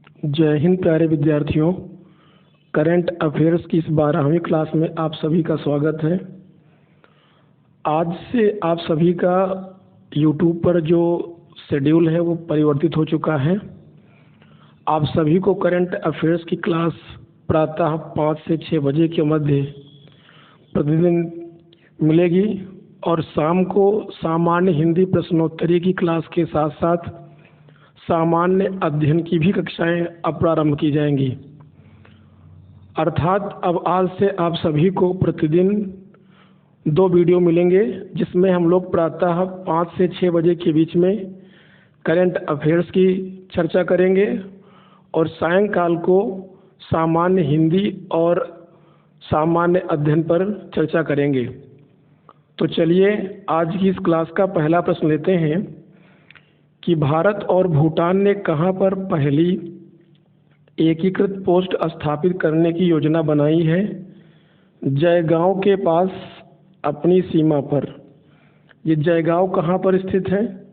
जय हिंद प्यारे विद्यार्थियों। करंट अफेयर्स की इस 12वीं क्लास में आप सभी का स्वागत है। आज से आप सभी का यूट्यूब पर जो शेड्यूल है वो परिवर्तित हो चुका है। आप सभी को करंट अफेयर्स की क्लास प्रातः 5 से 6 बजे के मध्य प्रतिदिन मिलेगी और शाम को सामान्य हिंदी प्रश्नोत्तरी की क्लास के साथ साथ सामान्य अध्ययन की भी कक्षाएं अब प्रारंभ की जाएंगी। अर्थात अब आज से आप सभी को प्रतिदिन 2 वीडियो मिलेंगे, जिसमें हम लोग प्रातः 5 से 6 बजे के बीच में करंट अफेयर्स की चर्चा करेंगे और सायंकाल को सामान्य हिंदी और सामान्य अध्ययन पर चर्चा करेंगे। तो चलिए आज की इस क्लास का पहला प्रश्न लेते हैं कि भारत और भूटान ने कहां पर पहली एकीकृत पोस्ट स्थापित करने की योजना बनाई है? जयगांव के पास अपनी सीमा पर। ये जयगांव कहां पर स्थित है?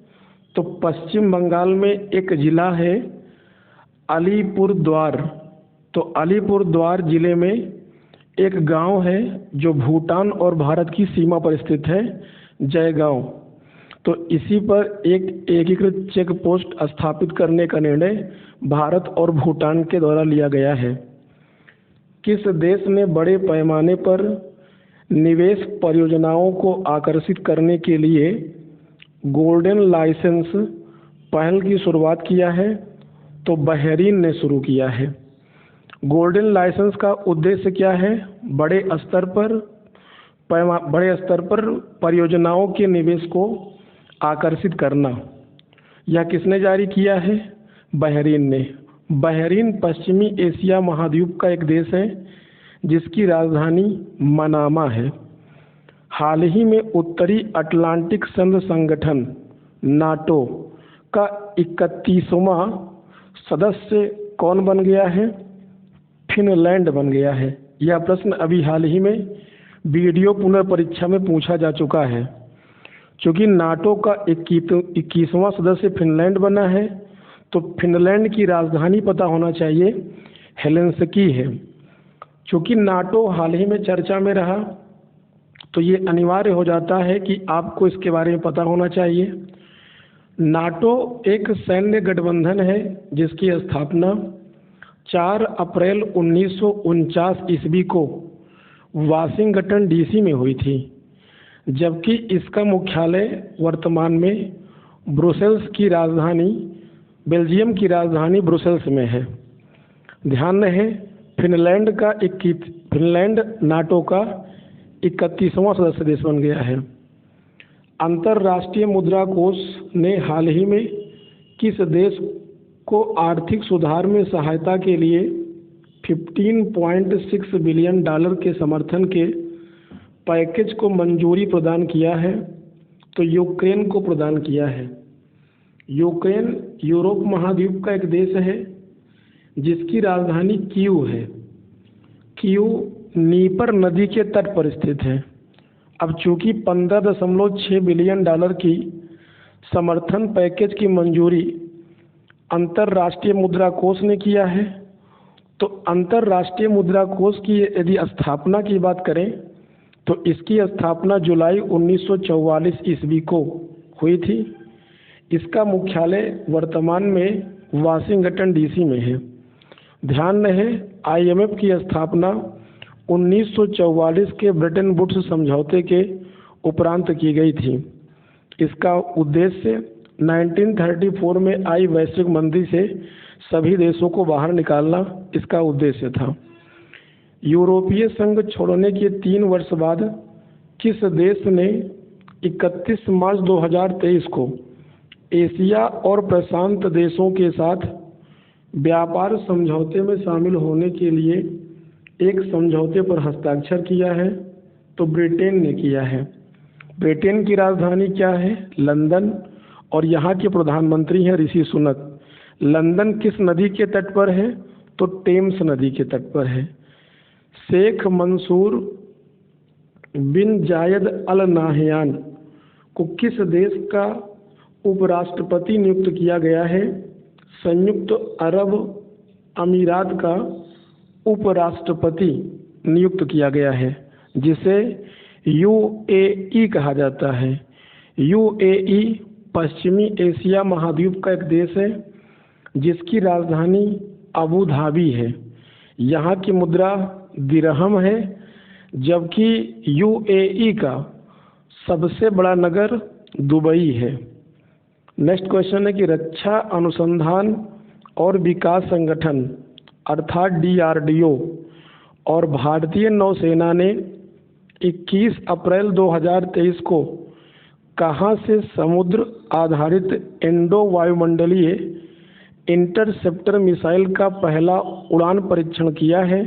तो पश्चिम बंगाल में एक जिला है अलीपुरद्वार। तो अलीपुरद्वार जिले में एक गांव है जो भूटान और भारत की सीमा पर स्थित है, जयगांव। तो इसी पर एक एकीकृत चेक पोस्ट स्थापित करने का निर्णय भारत और भूटान के द्वारा लिया गया है। किस देश ने बड़े पैमाने पर निवेश परियोजनाओं को आकर्षित करने के लिए गोल्डन लाइसेंस पहल की शुरुआत किया है? तो बहरीन ने शुरू किया है। गोल्डन लाइसेंस का उद्देश्य क्या है? बड़े स्तर पर परियोजनाओं के निवेश को आकर्षित करना। यह किसने जारी किया है? बहरीन ने। बहरीन पश्चिमी एशिया महाद्वीप का एक देश है जिसकी राजधानी मनामा है। हाल ही में उत्तरी अटलांटिक संघ संगठन नाटो का 31वां सदस्य कौन बन गया है? फिनलैंड बन गया है। यह प्रश्न अभी हाल ही में वीडियो पुनर्परीक्षा में पूछा जा चुका है। क्योंकि नाटो का 21वां सदस्य फिनलैंड बना है, तो फिनलैंड की राजधानी पता होना चाहिए, हेलेंसिकी है। क्योंकि नाटो हाल ही में चर्चा में रहा, तो ये अनिवार्य हो जाता है कि आपको इसके बारे में पता होना चाहिए। नाटो एक सैन्य गठबंधन है जिसकी स्थापना 4 अप्रैल 1949 ईस्वी को वाशिंगटन डीसी में हुई थी, जबकि इसका मुख्यालय वर्तमान में बेल्जियम की राजधानी ब्रुसेल्स में है। ध्यान रहे, फिनलैंड नाटो का 31वां सदस्य देश बन गया है। अंतर्राष्ट्रीय मुद्रा कोष ने हाल ही में किस देश को आर्थिक सुधार में सहायता के लिए $15.6 बिलियन के समर्थन के पैकेज को मंजूरी प्रदान किया है? तो यूक्रेन को प्रदान किया है। यूक्रेन यूरोप महाद्वीप का एक देश है जिसकी राजधानी कीव है। कीव नीपर नदी के तट पर स्थित है। अब चूंकि $15.6 बिलियन की समर्थन पैकेज की मंजूरी अंतर्राष्ट्रीय मुद्रा कोष ने किया है, तो अंतर्राष्ट्रीय मुद्रा कोष की यदि स्थापना की बात करें तो इसकी स्थापना जुलाई 1944 ईस्वी को हुई थी। इसका मुख्यालय वर्तमान में वाशिंगटन डीसी में है। ध्यान रहे, IMF की स्थापना 1944 के ब्रेटन वुड्स समझौते के उपरांत की गई थी। इसका उद्देश्य 1934 में आई वैश्विक मंदी से सभी देशों को बाहर निकालना इसका उद्देश्य था। यूरोपीय संघ छोड़ने के 3 वर्ष बाद किस देश ने 31 मार्च 2023 को एशिया और प्रशांत देशों के साथ व्यापार समझौते में शामिल होने के लिए एक समझौते पर हस्ताक्षर किया है? तो ब्रिटेन ने किया है। ब्रिटेन की राजधानी क्या है? लंदन। और यहाँ के प्रधानमंत्री हैं ऋषि सुनक। लंदन किस नदी के तट पर है? तो टेम्स नदी के तट पर है। शेख मंसूर बिन जायद अल नाहयान को किस देश का उपराष्ट्रपति नियुक्त किया गया है? संयुक्त अरब अमीरात का उपराष्ट्रपति नियुक्त किया गया है, जिसे यूएई कहा जाता है। यूएई पश्चिमी एशिया महाद्वीप का एक देश है जिसकी राजधानी अबू धाबी है। यहाँ की मुद्रा दिरहम है, जबकि यूएई का सबसे बड़ा नगर दुबई है। नेक्स्ट क्वेश्चन है कि रक्षा अनुसंधान और विकास संगठन अर्थात डीआरडीओ और भारतीय नौसेना ने 21 अप्रैल 2023 को कहाँ से समुद्र आधारित इंडो वायुमंडलीय इंटरसेप्टर मिसाइल का पहला उड़ान परीक्षण किया है?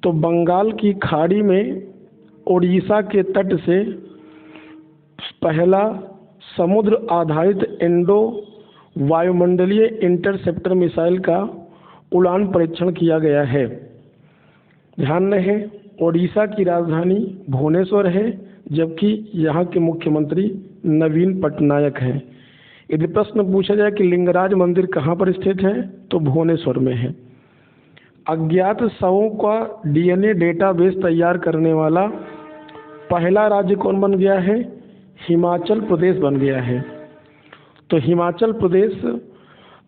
तो बंगाल की खाड़ी में उड़ीसा के तट से पहला समुद्र आधारित इंडो वायुमंडलीय इंटरसेप्टर मिसाइल का उड़ान परीक्षण किया गया है। ध्यान रहे, उड़ीसा की राजधानी भुवनेश्वर है, जबकि यहाँ के मुख्यमंत्री नवीन पटनायक हैं। यदि प्रश्न पूछा जाए कि लिंगराज मंदिर कहाँ पर स्थित है, तो भुवनेश्वर में है। अज्ञात शवों का डीएनए डेटाबेस तैयार करने वाला पहला राज्य कौन बन गया है? हिमाचल प्रदेश बन गया है। तो हिमाचल प्रदेश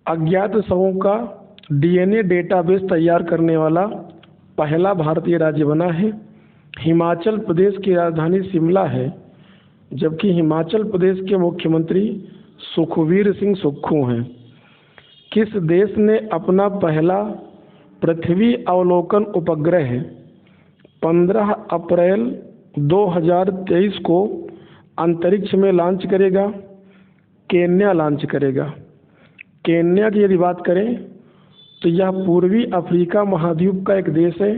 अज्ञात शवों का डीएनए डेटाबेस तैयार करने वाला पहला भारतीय राज्य बना है। हिमाचल प्रदेश की राजधानी शिमला है, जबकि हिमाचल प्रदेश के मुख्यमंत्री सुखबीर सिंह सुक्खू हैं। किस देश ने अपना पहला पृथ्वी अवलोकन उपग्रह 15 अप्रैल 2023 को अंतरिक्ष में लॉन्च करेगा? केन्या लॉन्च करेगा। केन्या की यदि बात करें तो यह पूर्वी अफ्रीका महाद्वीप का एक देश है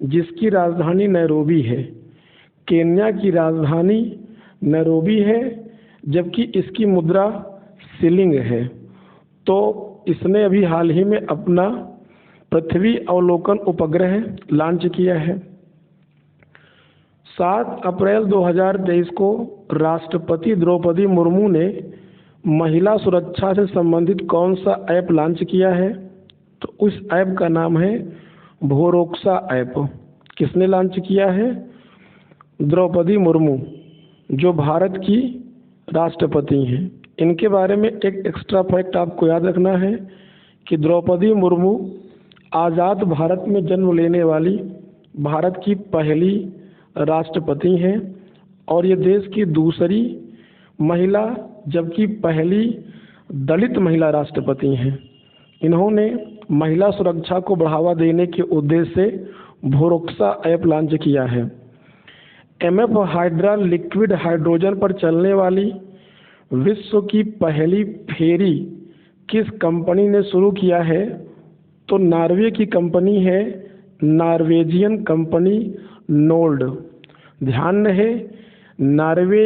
जिसकी राजधानी नैरोबी है। केन्या की राजधानी नैरोबी है, जबकि इसकी मुद्रा शिलिंग है। तो इसने अभी हाल ही में अपना पृथ्वी अवलोकन उपग्रह लॉन्च किया है। 7 अप्रैल 2023 को राष्ट्रपति द्रौपदी मुर्मू ने महिला सुरक्षा से संबंधित कौन सा ऐप लॉन्च किया है? तो उस ऐप का नाम है भरोसा ऐप। किसने लॉन्च किया है? द्रौपदी मुर्मू, जो भारत की राष्ट्रपति हैं। इनके बारे में एक एक्स्ट्रा फैक्ट आपको याद रखना है कि द्रौपदी मुर्मू आज़ाद भारत में जन्म लेने वाली भारत की पहली राष्ट्रपति हैं और ये देश की दूसरी महिला जबकि पहली दलित महिला राष्ट्रपति हैं। इन्होंने महिला सुरक्षा को बढ़ावा देने के उद्देश्य से भरोसा ऐप लॉन्च किया है। एमएफ हाइड्रा लिक्विड हाइड्रोजन पर चलने वाली विश्व की पहली फेरी किस कंपनी ने शुरू किया है? तो नॉर्वे की कंपनी है, नॉर्वेजियन कंपनी नोल्ड। ध्यान रहे, नॉर्वे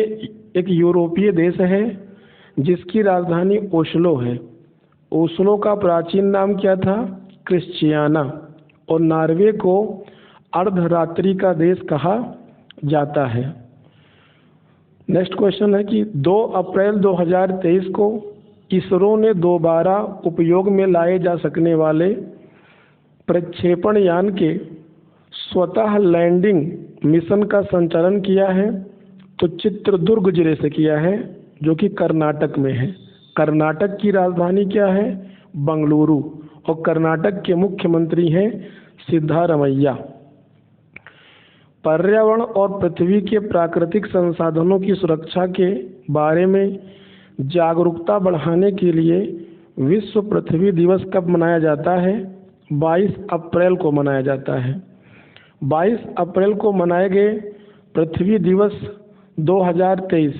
एक यूरोपीय देश है जिसकी राजधानी ओस्लो है। ओस्लो का प्राचीन नाम क्या था? क्रिश्चियाना। और नॉर्वे को अर्धरात्रि का देश कहा जाता है। नेक्स्ट क्वेश्चन है कि 2 अप्रैल 2023 को इसरो ने दोबारा उपयोग में लाए जा सकने वाले प्रक्षेपण यान के स्वतः लैंडिंग मिशन का संचालन किया है? तो चित्रदुर्ग जिले से किया है, जो कि कर्नाटक में है। कर्नाटक की राजधानी क्या है? बंगलुरु। और कर्नाटक के मुख्यमंत्री हैं सिद्धारमैया। पर्यावरण और पृथ्वी के प्राकृतिक संसाधनों की सुरक्षा के बारे में जागरूकता बढ़ाने के लिए विश्व पृथ्वी दिवस कब मनाया जाता है? 22 अप्रैल को मनाया जाता है। 22 अप्रैल को मनाए गए पृथ्वी दिवस 2023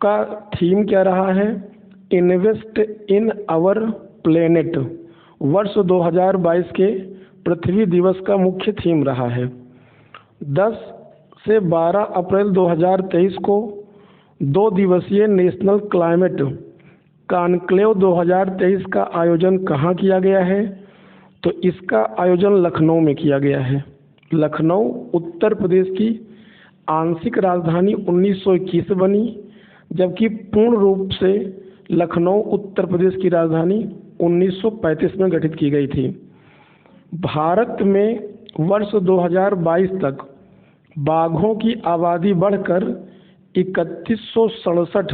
का थीम क्या रहा है? Invest in our planet. वर्ष 2022 के पृथ्वी दिवस का मुख्य थीम रहा है। 10 से 12 अप्रैल 2023 को 2 दिवसीय नेशनल क्लाइमेट कॉन्क्लेव 2023 का आयोजन कहाँ किया गया है? तो इसका आयोजन लखनऊ में किया गया है। लखनऊ उत्तर प्रदेश की आंशिक राजधानी 1921 बनी, जबकि पूर्ण रूप से लखनऊ उत्तर प्रदेश की राजधानी 1935 में गठित की गई थी। भारत में वर्ष 2022 तक बाघों की आबादी बढ़कर 3167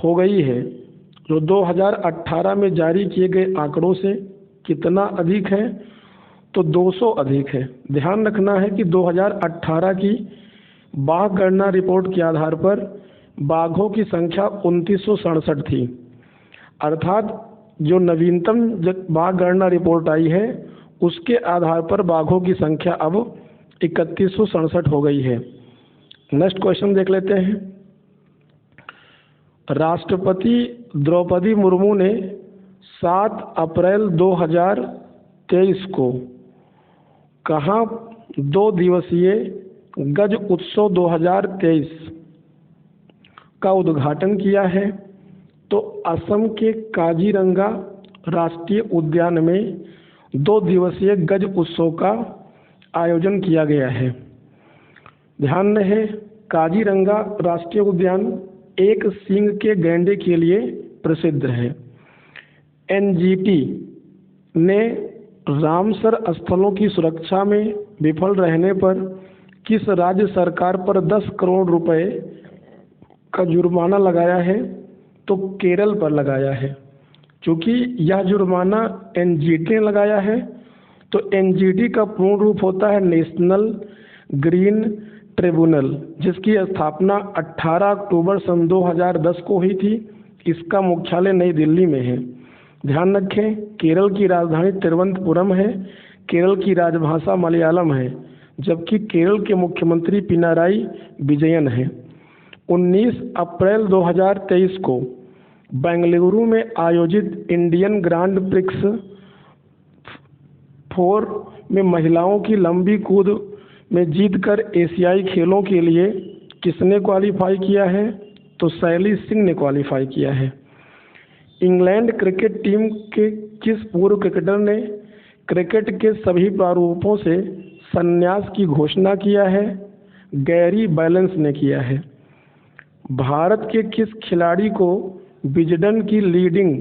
हो गई है, जो 2018 में जारी किए गए आंकड़ों से कितना अधिक है, तो 200 अधिक है। ध्यान रखना है कि 2018 की बाघ गणना रिपोर्ट के आधार पर बाघों की संख्या 2967 थी, अर्थात जो नवीनतम बाघ गणना रिपोर्ट आई है उसके आधार पर बाघों की संख्या अब 3167 हो गई है। नेक्स्ट क्वेश्चन देख लेते हैं। राष्ट्रपति द्रौपदी मुर्मू ने 7 अप्रैल 2023 को कहाँ 2 दिवसीय गज उत्सव 2023 का उद्घाटन किया है? तो असम के काजीरंगा राष्ट्रीय उद्यान में 2 दिवसीय गज उत्सव का आयोजन किया गया है। ध्यान रहे, काजीरंगा राष्ट्रीय उद्यान एक सींग के गैंडे के लिए प्रसिद्ध है। एनजीटी ने रामसर स्थलों की सुरक्षा में विफल रहने पर किस राज्य सरकार पर 10 करोड़ रुपए का जुर्माना लगाया है? तो केरल पर लगाया है। क्योंकि यह जुर्माना एनजीटी ने लगाया है, तो एनजीटी का पूर्ण रूप होता है नेशनल ग्रीन ट्रिब्यूनल, जिसकी स्थापना 18 अक्टूबर सन 2010 को हुई थी। इसका मुख्यालय नई दिल्ली में है। ध्यान रखें, केरल की राजधानी तिरुवनंतपुरम है। केरल की राजभाषा मलयालम है, जबकि केरल के मुख्यमंत्री पिनाराई विजयन है। 19 अप्रैल 2023 को बेंगलुरु में आयोजित इंडियन ग्रांड प्रिक्स 4 में महिलाओं की लंबी कूद में जीतकर एशियाई खेलों के लिए किसने क्वालिफाई किया है? तो शैली सिंह ने क्वालिफाई किया है। इंग्लैंड क्रिकेट टीम के किस पूर्व क्रिकेटर ने क्रिकेट के सभी प्रारूपों से संन्यास की घोषणा किया है? गैरी बैलेंस ने किया है। भारत के किस खिलाड़ी को विजडन की leading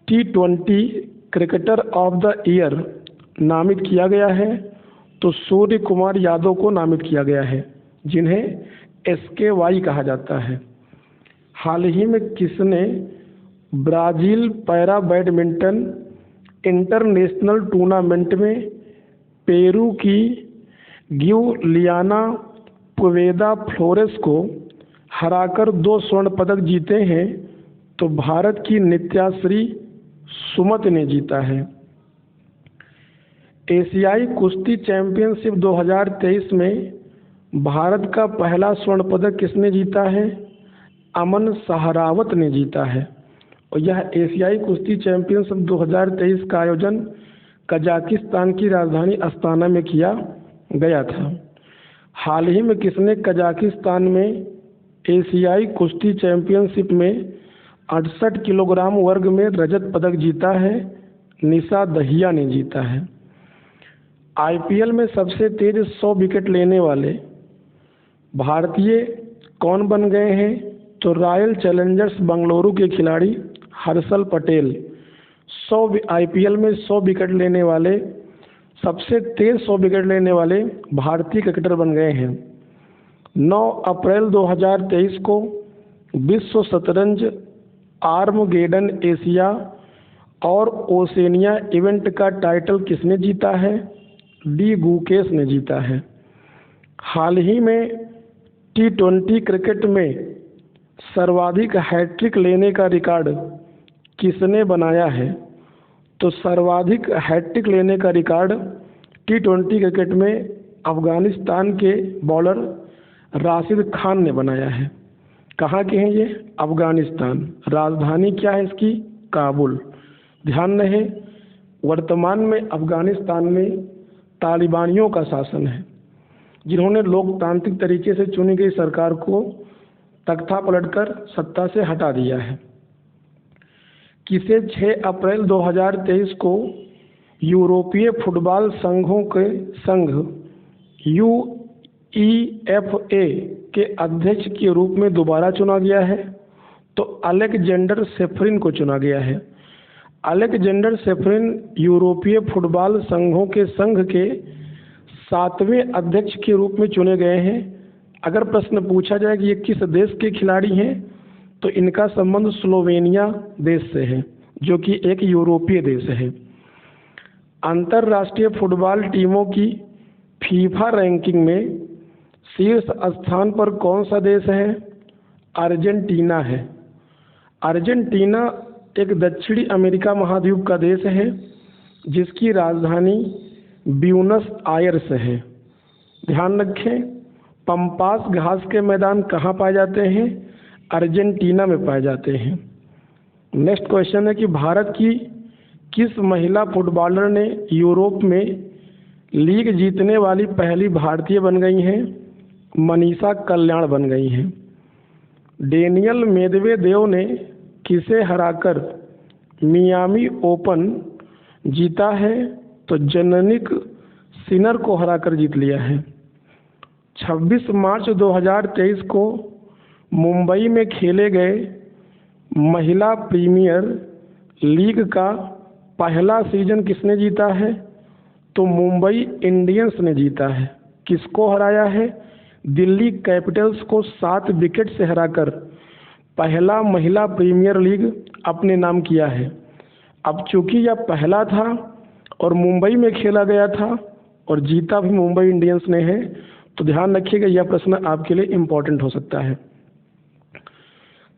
T20 cricketer of the year नामित किया गया है? तो सूर्य कुमार यादव को नामित किया गया है, जिन्हें SKY कहा जाता है। हाल ही में किसने Brazil para badminton international tournament में पेरू की गिउलियाना पुवेदा फ्लोरेस को हराकर 2 स्वर्ण पदक जीते हैं? तो भारत की नित्याश्री सुमत ने जीता है। एशियाई कुश्ती चैंपियनशिप 2023 में भारत का पहला स्वर्ण पदक किसने जीता है? अमन सहरावत ने जीता है। और यह एशियाई कुश्ती चैंपियनशिप 2023 का आयोजन कजाकिस्तान की राजधानी अस्ताना में किया गया था। हाल ही में किसने कजाकिस्तान में एशियाई कुश्ती चैंपियनशिप में 68 किलोग्राम वर्ग में रजत पदक जीता है? निशा दहिया ने जीता है। IPL में सबसे तेज 100 विकेट लेने वाले भारतीय कौन बन गए हैं? तो रॉयल चैलेंजर्स बेंगलुरु के खिलाड़ी हर्षल पटेल IPL में 100 विकेट लेने वाले सबसे तेज 100 विकेट लेने वाले भारतीय क्रिकेटर बन गए हैं। 9 अप्रैल 2023 को विश्व शतरंज आर्मगेडन एशिया और ओसेनिया इवेंट का टाइटल किसने जीता है? डी गुकेश ने जीता है। हाल ही में T20 क्रिकेट में सर्वाधिक हैट्रिक लेने का रिकॉर्ड किसने बनाया है? तो सर्वाधिक हैट्रिक लेने का रिकॉर्ड T20 क्रिकेट में अफगानिस्तान के बॉलर राशिद खान ने बनाया है। कहाँ के हैं ये? अफगानिस्तान। राजधानी क्या है इसकी? काबुल। ध्यान रहे, वर्तमान में अफगानिस्तान में तालिबानियों का शासन है, जिन्होंने लोकतांत्रिक तरीके से चुनी गई सरकार को तख्ता पलटकर सत्ता से हटा दिया है। किसे 6 अप्रैल 2023 को यूरोपीय फुटबॉल संघों के संघ UEFA के अध्यक्ष के रूप में दोबारा चुना गया है? तो अलेक्जेंडर सेफरिन को चुना गया है। अलेक्जेंडर सेफरिन यूरोपीय फुटबॉल संघों के संघ के 7वें अध्यक्ष के रूप में चुने गए हैं। अगर प्रश्न पूछा जाए कि ये किस देश के खिलाड़ी हैं, तो इनका संबंध स्लोवेनिया देश से है, जो कि एक यूरोपीय देश है। अंतर्राष्ट्रीय फुटबॉल टीमों की फीफा रैंकिंग में शीर्ष स्थान पर कौन सा देश है? अर्जेंटीना है। अर्जेंटीना एक दक्षिणी अमेरिका महाद्वीप का देश है, जिसकी राजधानी ब्यूनस आयर्स है। ध्यान रखें, पंपास घास के मैदान कहाँ पाए जाते हैं? अर्जेंटीना में पाए जाते हैं। नेक्स्ट क्वेश्चन है कि भारत की किस महिला फुटबॉलर ने यूरोप में लीग जीतने वाली पहली भारतीय बन गई हैं? मनीषा कल्याण बन गई हैं। डेनियल मेदवेदेव ने किसे हराकर मियामी ओपन जीता है? तो जेनिक सिनर को हराकर जीत लिया है। 26 मार्च 2023 को मुंबई में खेले गए महिला प्रीमियर लीग का पहला सीजन किसने जीता है? तो मुंबई इंडियंस ने जीता है। किसको हराया है? दिल्ली कैपिटल्स को 7 विकेट से हराकर पहला महिला प्रीमियर लीग अपने नाम किया है। अब चूंकि यह पहला था और मुंबई में खेला गया था और जीता भी मुंबई इंडियंस ने है, तो ध्यान रखिएगा, यह प्रश्न आपके लिए इम्पोर्टेंट हो सकता है।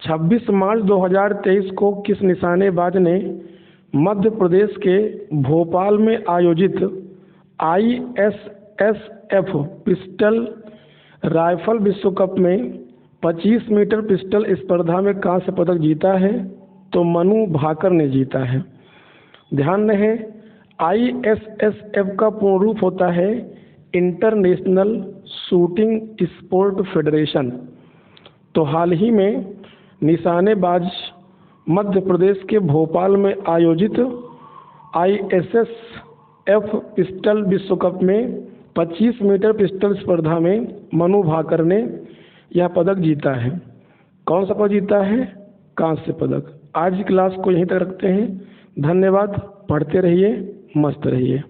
26 मार्च 2023 को किस निशानेबाज ने मध्य प्रदेश के भोपाल में आयोजित ISSF पिस्टल राइफल विश्व कप में 25 मीटर पिस्टल स्पर्धा में कांस्य पदक जीता है? तो मनु भाकर ने जीता है। ध्यान रहे, ISSF का पूर्ण रूप होता है इंटरनेशनल शूटिंग स्पोर्ट फेडरेशन। तो हाल ही में निशानेबाज मध्य प्रदेश के भोपाल में आयोजित ISSF पिस्टल विश्व कप में 25 मीटर पिस्टल स्पर्धा में मनु भाकर ने यह पदक जीता है। कौन सा पदक जीता है? कांस्य पदक। आज की क्लास को यहीं तक रखते हैं। धन्यवाद। पढ़ते रहिए, मस्त रहिए।